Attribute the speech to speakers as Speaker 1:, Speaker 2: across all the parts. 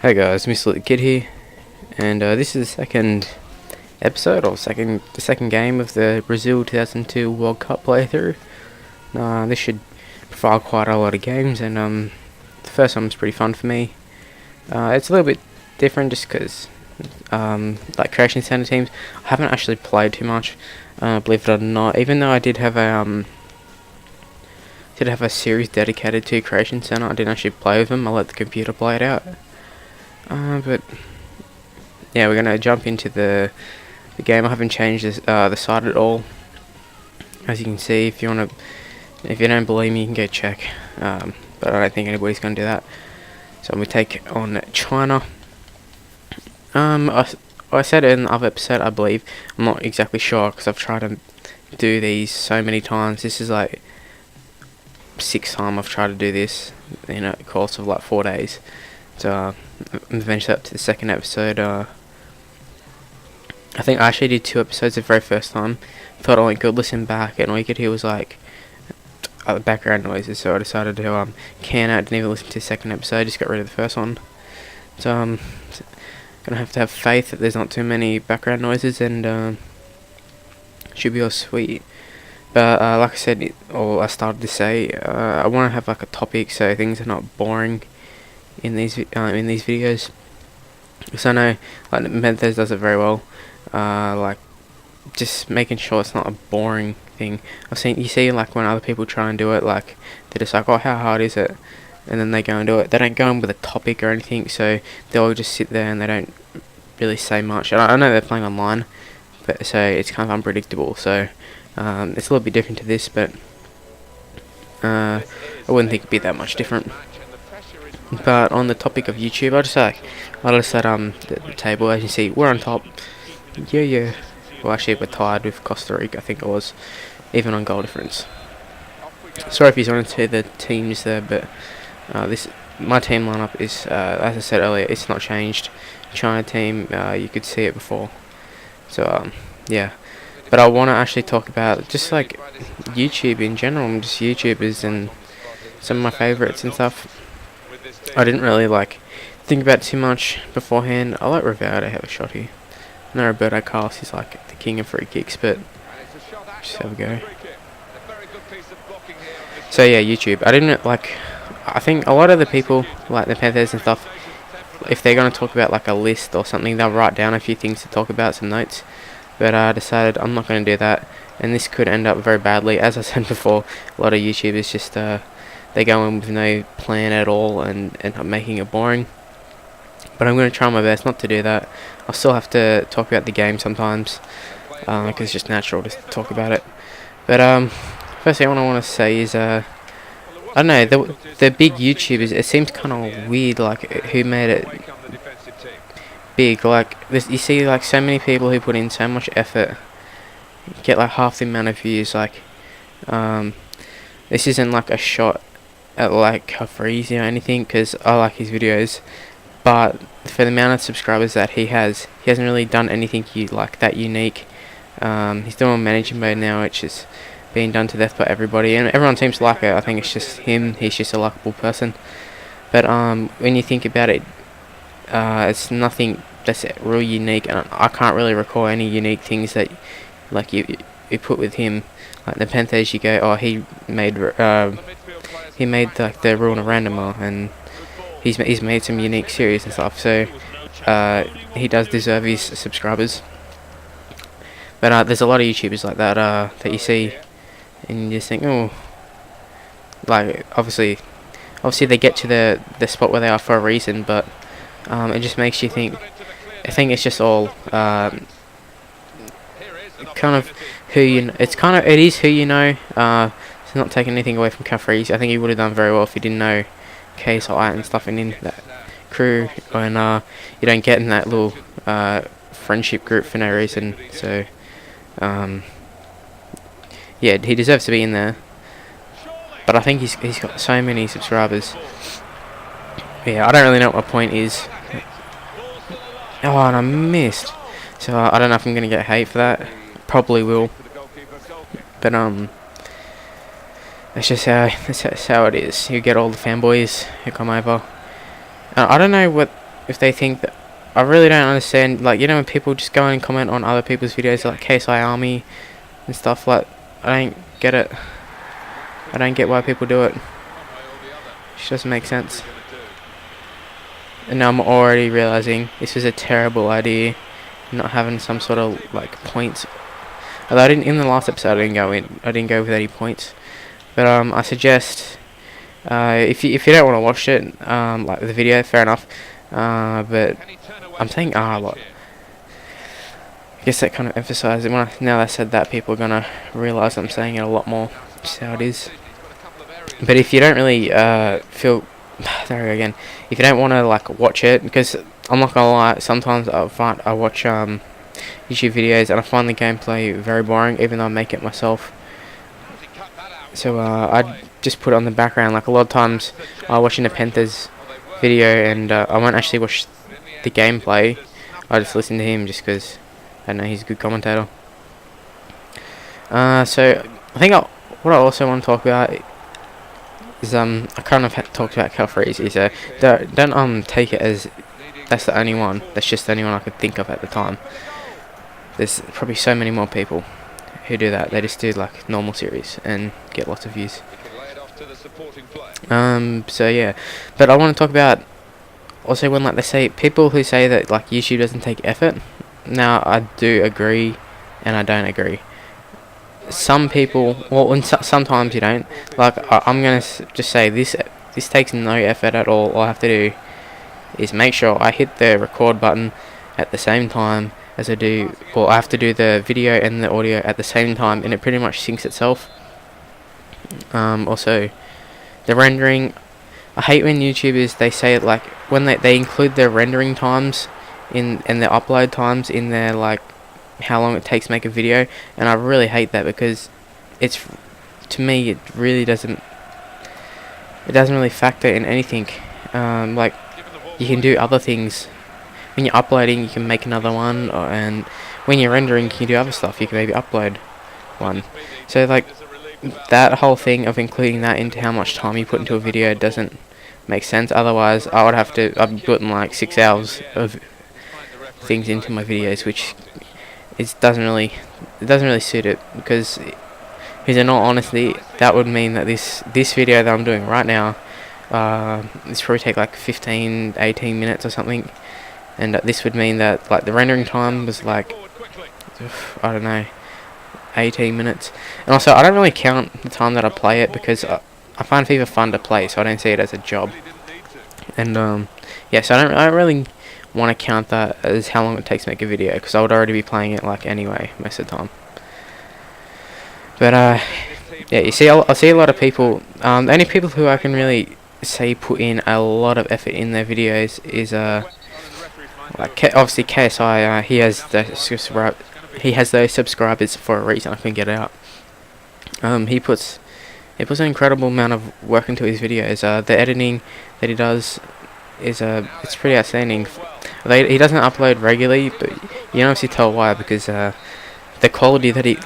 Speaker 1: Hey guys, Mr. the Kid here, and this is the second episode, or the second game of the Brazil 2002 World Cup playthrough. This should provide quite a lot of games, and the first one was pretty fun for me. It's a little bit different just because, like Creation Center teams, I haven't actually played too much, believe it or not, even though I did have a series dedicated to Creation Center. I didn't actually play with them, I let the computer play it out. But yeah, we're gonna jump into the game. I haven't changed the site at all, as you can see. If you don't believe me, you can go check. But I don't think anybody's gonna do that. So we take on China. I said it in the other episode, I believe. I'm not exactly sure because I've tried to do these so many times. This is like 6th time I've tried to do this in a course of like 4 days. So eventually up to the second episode. I think I actually did 2 episodes the very first time. Thought I went good, listen back, and all you could hear was like background noises. So I decided to can out, didn't even listen to the second episode, just got rid of the first one. So gonna have to have faith that there's not too many background noises, and should be all sweet. But like I said, or I started to say, I want to have like a topic so things are not boring in these videos, because I know like Method's does it very well, like just making sure it's not a boring thing. You see like when other people try and do it, like they're just like, oh, how hard is it, and then they go and do it. They don't go in with a topic or anything, so they'll just sit there and they don't really say much. And I know they're playing online, but so it's kind of unpredictable, so it's a little bit different to this, but I wouldn't think it'd be that much different. But on the topic of YouTube, I just set the table. As you see, we're on top. Yeah. Well, actually, we're tied with Costa Rica, I think it was, even on goal difference. Sorry if you wanted to see the teams there, but my team lineup is, as I said earlier, it's not changed. China team, you could see it before. So yeah. But I want to actually talk about just like YouTube in general, and just YouTubers and some of my favorites and stuff. I didn't really like think about it too much beforehand. I'll let Rivaldo have a shot here. No, Roberto Carlos is like the king of free kicks, but just have a go. So yeah, YouTube. I think a lot of the people, like the Panthers and stuff, if they're going to talk about like a list or something, they'll write down a few things to talk about, some notes. But I decided I'm not going to do that, and this could end up very badly. As I said before, a lot of YouTubers just they go in with no plan at all and end up making it boring. But I'm going to try my best not to do that. I'll still have to talk about the game sometimes, because it's just natural to talk about it. But first thing I want to say is, I don't know, the big YouTubers, it seems kind of weird, like who made it big. Like you see like so many people who put in so much effort get like half the amount of views. Like this isn't like a shot at like Freezy or anything, because I like his videos, but for the amount of subscribers that he hasn't really done anything that unique. He's doing managing mode now, which is being done to death by everybody, and everyone seems to like it. I think it's just him, he's just a likable person. But when you think about it, it's nothing that's real unique, and I can't really recall any unique things that like you put with him. Like the Panthers, you go, oh, he made like the rule of randomer, and he's made some unique series and stuff. So he does deserve his subscribers. But there's a lot of YouTubers like that that you see, and you just think, oh, like obviously they get to the spot where they are for a reason, but it just makes you think. I think it's just all kind of who you know. It is who you know. It's not taking anything away from Cafries. I think he would have done very well if he didn't know KSI and stuff in that crew, and you don't get in that little friendship group for no reason. So yeah, he deserves to be in there. But I think he's got so many subscribers. Yeah, I don't really know what my point is. Oh, and I missed. So I don't know if I'm gonna get hate for that. Probably will. But that's how it is. You get all the fanboys who come over. I don't know what if they think that, I really don't understand, like, you know, when people just go and comment on other people's videos, like KSI Army and stuff, like, I don't get it. I don't get why people do it. It just doesn't make sense. And now I'm already realizing this was a terrible idea, not having some sort of like points. Although I didn't, in the last episode, I didn't go with any points. But I suggest, if you don't want to watch it, like the video, fair enough. But I'm saying a lot. I guess that kind of emphasizes it. Now that I said that, people are gonna realize I'm saying it a lot more. Just how it is. But if you don't really feel, there we go again. If you don't want to like watch it, because I'm not gonna lie, sometimes I watch YouTube videos and I find the gameplay very boring, even though I make it myself. So I just put it on the background. Like a lot of times, I watch the Panthers video and I won't actually watch the gameplay. I just listen to him just because I know he's a good commentator. So I think what I also want to talk about is I kind of talked about Calfreezy, so don't take it as that's the only one. That's just the only one I could think of at the time. There's probably so many more people who do that. They just do like normal series and get lots of views. So yeah, but I want to talk about also when like they say people who say that like YouTube doesn't take effort. Now I do agree, and I don't agree. Some people, well, and sometimes you don't. Like I'm gonna just say this takes no effort at all. All I have to do is make sure I hit the record button at the same time as I do. Well, I have to do the video and the audio at the same time, and it pretty much syncs itself. Also, the rendering. I hate when YouTubers they say it like when they include their rendering times in and their upload times in their like how long it takes to make a video, and I really hate that because it's, to me, it doesn't really factor in anything. Like you can do other things when you're uploading, you can make another one, and when you're rendering you can do other stuff, you can maybe upload one. So like that whole thing of including that into how much time you put into a video doesn't make sense. Otherwise I'd be putting like 6 hours of things into my videos, which it doesn't really suit it, because in all honesty that would mean that this video that I'm doing right now this probably take like 15-18 minutes or something, and this would mean that like the rendering time was like I don't know, 18 minutes. And also I don't really count the time that I play it because I find FIFA fun to play, so I don't see it as a job. And yeah, so I don't really want to count that as how long it takes to make a video, because I would already be playing it like anyway most of the time. But yeah, you see, I see a lot of people. The only people who I can really say put in a lot of effort in their videos is like obviously KSI. He has those subscribers for a reason. I can get out. He puts an incredible amount of work into his videos. The editing that he does is it's pretty outstanding. He doesn't upload regularly, but you can obviously tell why, because the quality that he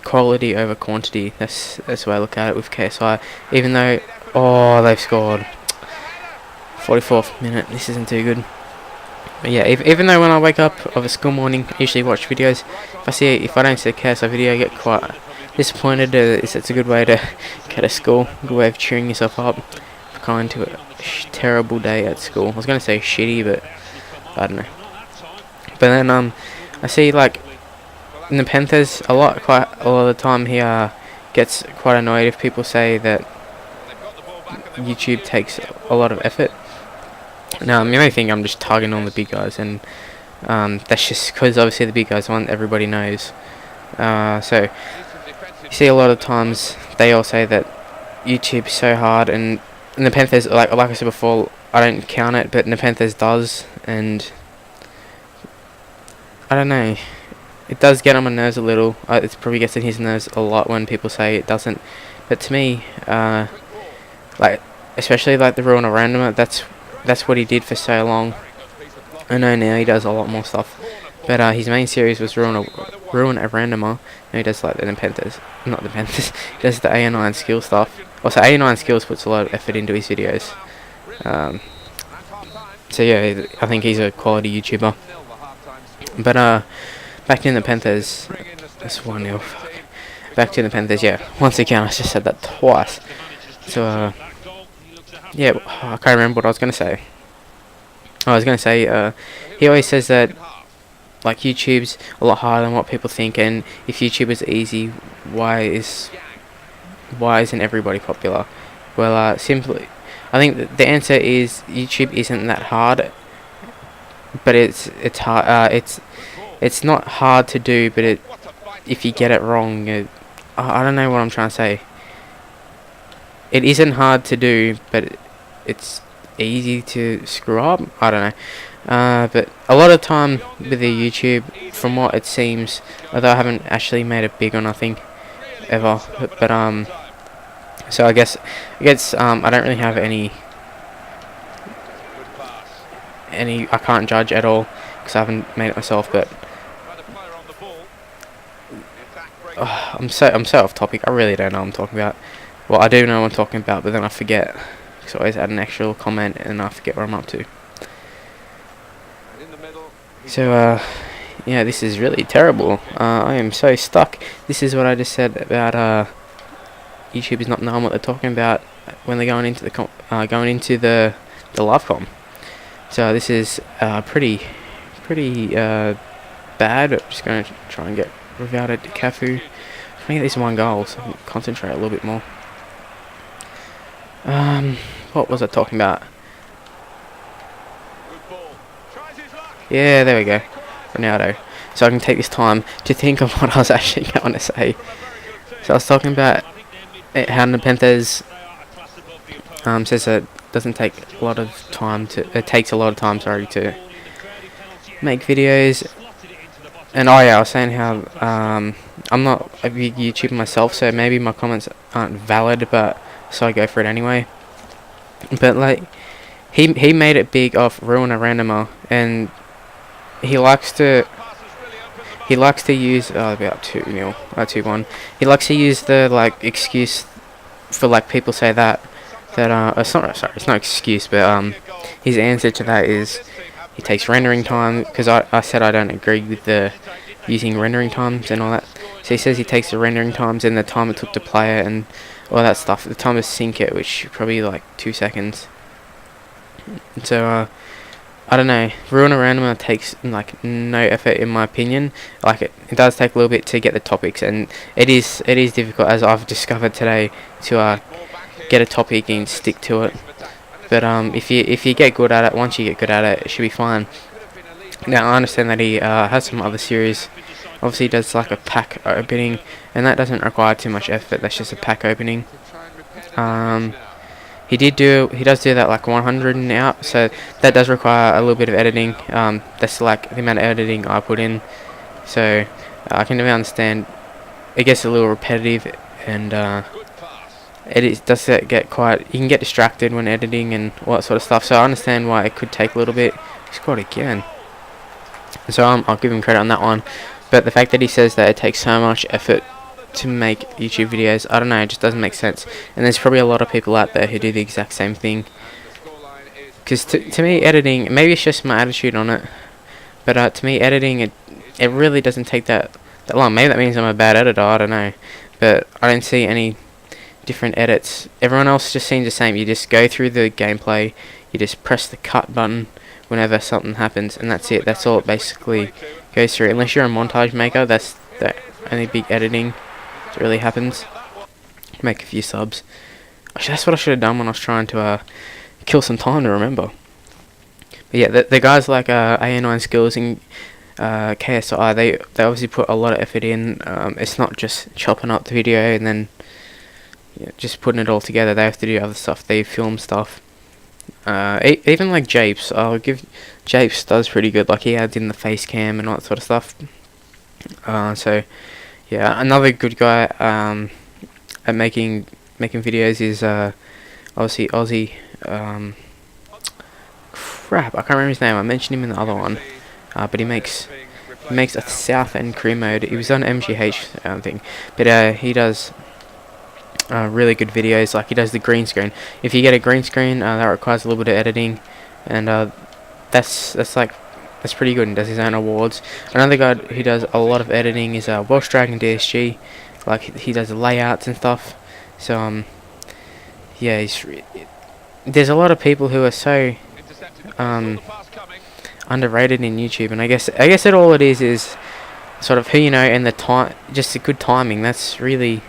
Speaker 1: quality over quantity. That's the way I look at it with KSI. Even though they've scored 44th minute, this isn't too good. But yeah, even though when I wake up of a school morning, I usually watch videos. If I don't see a KSI video, I get quite disappointed. It's a good way to get to school, a good way of cheering yourself up for going to a terrible day at school. I was going to say shitty, but I don't know. But then I see like in the Panthers quite a lot of the time he gets quite annoyed if people say that YouTube takes a lot of effort. Now the only thing, I'm just targeting on the big guys, and that's just because obviously the big guys one everybody knows. So you see a lot of times they all say that YouTube's so hard, and the Panthers, like I said before, I don't count it, but the Panthers does, and I don't know, it does get on my nerves a little. It probably gets in his nerves a lot when people say it doesn't, but to me, like especially like the Ruin of Randomer, that's what he did for so long. I know now he does a lot more stuff, but his main series was Ruin of Randomer, and he does like the Panthers, not the Panthers. He does the A9 skill stuff. Also, A9 skills puts a lot of effort into his videos. So yeah, I think he's a quality YouTuber. But back in the Panthers, that's 1-0. Back to the Panthers, yeah. Once again, I just said that twice. So yeah, I can't remember what I was gonna say. I was gonna say, he always says that like YouTube's a lot harder than what people think, and if YouTube is easy, why isn't everybody popular? Well, simply, I think the answer is YouTube isn't that hard, but it's hard. It's not hard to do, but if you get it wrong, I don't know what I'm trying to say. It isn't hard to do, but it's easy to screw up. I don't know. But a lot of time with the YouTube, from what it seems, although I haven't actually made it big or nothing ever, but so I guess I don't really have any I can't judge at all because I haven't made it myself. But I'm so off topic. I really don't know what I'm talking about. Well, I do know what I'm talking about, but then I forget. So I always add an actual comment and I forget what I'm up to. So yeah, this is really terrible. I am so stuck. This is what I just said about YouTube is not knowing what they're talking about when they're going into the live com. So this is pretty bad. I'm just going to try and get Rivaldo to Cafu. I think this one goal, so I can concentrate a little bit more. What was I talking about? Yeah, there we go. Ronaldo. So I can take this time to think of what I was actually going to say. So I was talking about how the Panthers says that it doesn't take a lot of time to. It takes a lot of time, sorry, to make videos. And oh yeah, I was saying how I'm not a big YouTuber myself, so maybe my comments aren't valid, but so I go for it anyway. But like, he made it big off Ruin a Randomer, and he likes to use about 2-0, 2-1. He likes to use the like excuse for like people say that it's not excuse, but his answer to that is he takes rendering time, because I said I don't agree with the using rendering times and all that. So he says he takes the rendering times and the time it took to play it and all that stuff, the time to sync it, which probably like 2 seconds. So I don't know, Ruin a Randomer takes like no effort in my opinion. Like it does take a little bit to get the topics, and it is difficult, as I've discovered today, to get a topic and stick to it. But if you get good at it, once you get good at it, it should be fine. Now I understand that he has some other series. Obviously he does like a pack opening, and that doesn't require too much effort. That's just a pack opening. He does do that like 100 and out, so that does require a little bit of editing. That's like the amount of editing I put in, so I can really understand. It gets a little repetitive, and does get quite. You can get distracted when editing and all that sort of stuff. So I understand why it could take a little bit. He scored again, so I'll give him credit on that one. But the fact that he says that it takes so much effort to make YouTube videos, I don't know, it just doesn't make sense. And there's probably a lot of people out there who do the exact same thing. Because to me, editing, maybe it's just my attitude on it, but to me, editing, it really doesn't take that long. Maybe that means I'm a bad editor, I don't know. But I don't see any different edits. Everyone else just seems the same. You just go through the gameplay, you just press the cut button whenever something happens, and that's it. That's all it basically goes through. Unless you're a montage maker, that's the only big editing that really happens. Make a few subs. Actually, that's what I should have done when I was trying to kill some time to remember. But yeah, the guys like A9 Skills and KSI, they obviously put a lot of effort in. It's not just chopping up the video and then just putting it all together. They have to do other stuff. They film stuff. Even like Japes, I'll give Japes does pretty good. Like he adds in the face cam and all that sort of stuff. So yeah, another good guy at making videos is obviously Aussie. Crap, I can't remember his name. I mentioned him in the other one, but he makes a South End crew mode. He was on MGH thing, but he does really good videos. Like he does the green screen. If you get a green screen, that requires a little bit of editing, and that's pretty good and does his own awards. Another guy who does a lot of editing is Welsh Dragon DSG. Like he does the layouts and stuff. So yeah, there's a lot of people who are so underrated in YouTube, and I guess that all it is sort of who you know and the time, just the good timing. That's really,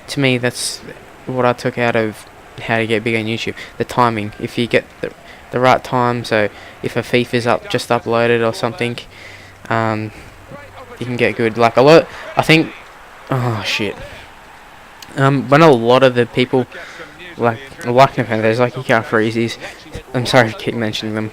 Speaker 1: to me, that's what I took out of how to get big on YouTube. The timing. If you get the right time, so if a FIFA's just uploaded or something, you can get good. Like a lot, I think. Oh shit. When a lot of the people like Nepenthes, like you can't freeze these. I'm sorry to keep mentioning them.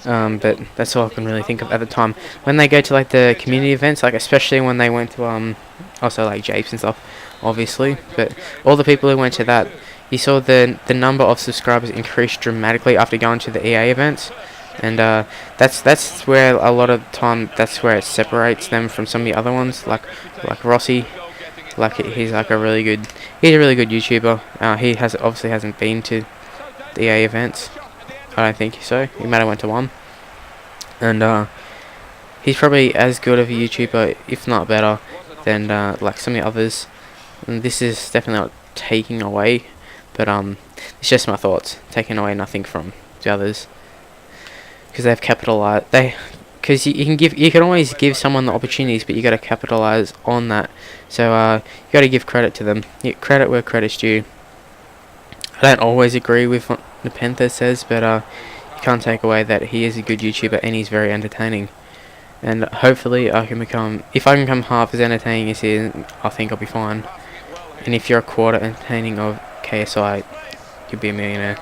Speaker 1: But that's all I can really think of at the time. When they go to like the community events, like especially when they went to also like Japes and stuff, obviously. But all the people who went to that, you saw the number of subscribers increase dramatically after going to the EA events, and that's where a lot of time that's where it separates them from some of the other ones, like Rossi. Like he's a really good YouTuber. He obviously hasn't been to the EA events. I don't think so. He might have went to one, and he's probably as good of a YouTuber, if not better, than like some of the others. And this is definitely not taking away, but it's just my thoughts. Taking away nothing from the others, because they've capitalized. Because you can always give someone the opportunities, but you got to capitalize on that. So you got to give credit to them. Credit where credit's due. I don't always agree with what Nepenthes says, but you can't take away that he is a good YouTuber and he's very entertaining. And hopefully if I can become half as entertaining as he is, I think I'll be fine. And if you're a quarter entertaining of KSI, you'll be a millionaire.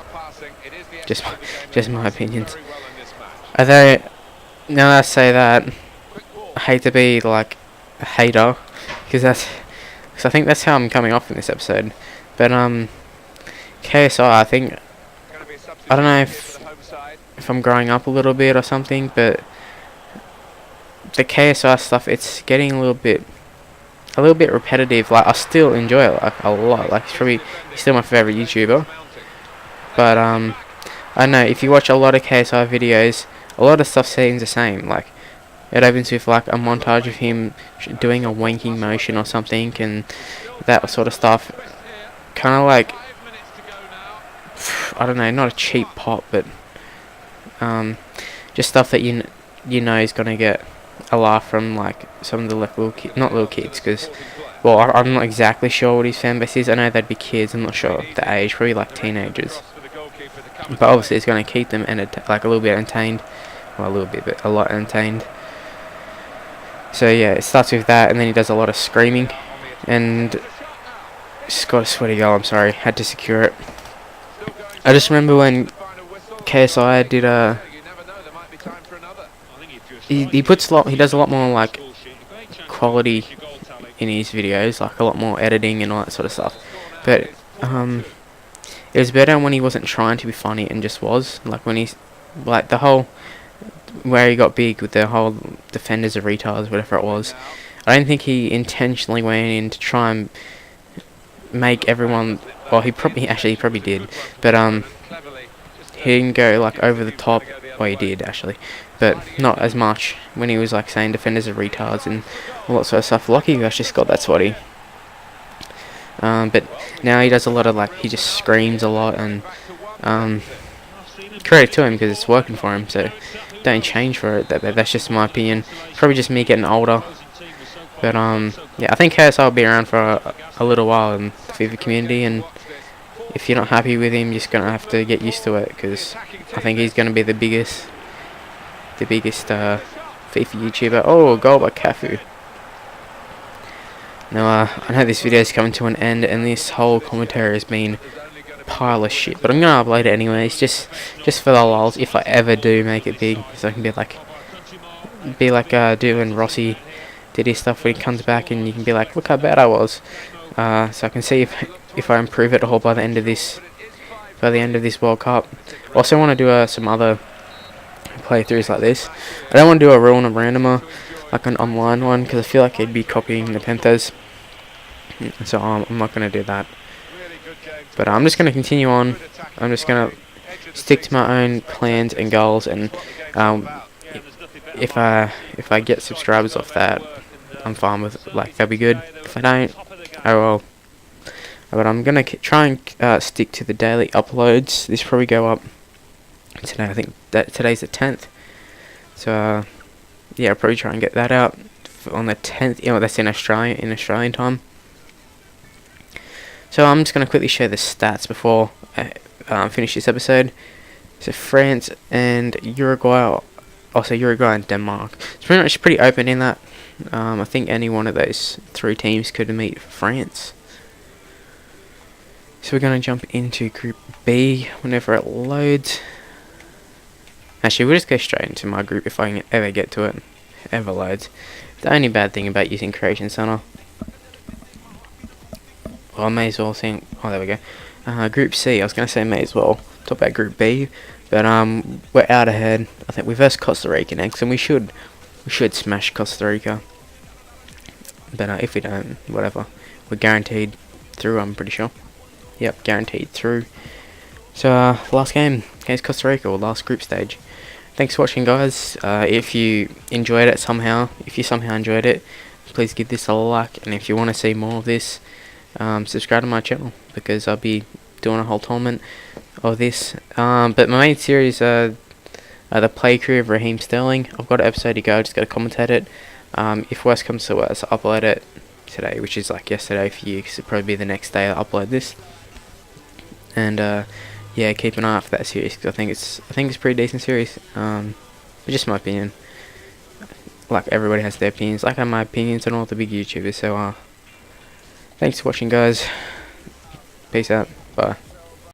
Speaker 1: Just my opinions. Although, now that I say that, I hate to be like a hater, because I think that's how I'm coming off in this episode. But KSI, I don't know if I'm growing up a little bit or something, but the KSI stuff, it's getting a little bit repetitive. Like I still enjoy it like a lot. Like he's still my favorite YouTuber. But I don't know, if you watch a lot of KSI videos, a lot of stuff seems the same. Like it opens with like a montage of him doing a wanking motion or something, and that sort of stuff. Kind of like, I don't know, not a cheap pop, but just stuff that you know is gonna get a laugh from like some of the like not little kids, because well, I'm not exactly sure what his fan base is. I know they'd be kids. I'm not sure the age, probably like teenagers. But obviously, it's gonna keep them like a little bit entertained. Well, a little bit, but a lot entertained. So yeah, it starts with that, and then he does a lot of screaming, and just got a sweaty goal. I'm sorry, had to secure it. I just remember when KSI did he does a lot more like quality in his videos, like a lot more editing and all that sort of stuff. But it was better when he wasn't trying to be funny and just was, like when he's like the whole where he got big with the whole defenders of retards, whatever it was. I don't think he intentionally went in to try and make everyone. Well, he probably did, but he didn't go like over the top. Well, he did actually, but not as much when he was like saying defenders of retards and all that sort of stuff. Lucky Gosh just got that sweaty. But now he does a lot of like, he just screams a lot, and credit to him because it's working for him. So don't change for it. That's just my opinion. Probably just me getting older. But yeah, I think KSI will be around for a little while in the FIFA community, and if you're not happy with him, you're just gonna have to get used to it, because I think he's gonna be the biggest FIFA YouTuber. Oh, a goal by Cafu. Now I know this video is coming to an end, and this whole commentary has been a pile of shit, but I'm gonna upload it anyways, just for the lulz, if I ever do make it big, so I can be like doing Rossi did his stuff when he comes back, and you can be like, look how bad I was. So I can see if I improve it all by the end of this World Cup. Also want to do some other playthroughs like this. I don't want to do a real randomer, like an online one, because I feel like it'd be copying Nepenthes. So I'm not going to do that. But I'm just going to continue on. I'm just going to stick to my own plans and goals, and um, if I get subscribers off that, I'm fine with, like, that'll be good. If I don't, oh well. But I'm gonna try and stick to the daily uploads. This will probably go up today. I think that today's the 10th. So yeah, I'll probably try and get that out on the 10th. You know, that's in Australian time. So I'm just gonna quickly share the stats before I finish this episode. So France and Uruguay, also Uruguay and Denmark. It's pretty much pretty open in that. I think any one of those three teams could meet France. So we're going to jump into Group B whenever it loads. Actually, we'll just go straight into my group if I can ever get to it. Ever loads. The only bad thing about using Creation Center. Well, I may as well think. Oh, there we go. Group C. I was going to say may as well talk about Group B, but we're out ahead. I think we versed Costa Rica next, and we should smash Costa Rica. But if we don't, whatever. We're guaranteed through. I'm pretty sure. Yep, guaranteed through. So last game against Costa Rica, or last group stage. Thanks for watching, guys. If you enjoyed it somehow, enjoyed it, please give this a like. And if you want to see more of this, subscribe to my channel, because I'll be doing a whole tournament of this. But my main series are the play career of Raheem Sterling. I've got an episode to go. Just got to commentate it. If worse comes to worse, I'll upload it today, which is like yesterday for you, because it'll probably be the next day I'll upload this. And yeah, keep an eye out for that series, because I think it's a pretty decent series. But just my opinion. Like, everybody has their opinions. Like, I have my opinions on all the big YouTubers. So thanks for watching, guys. Peace out. Bye.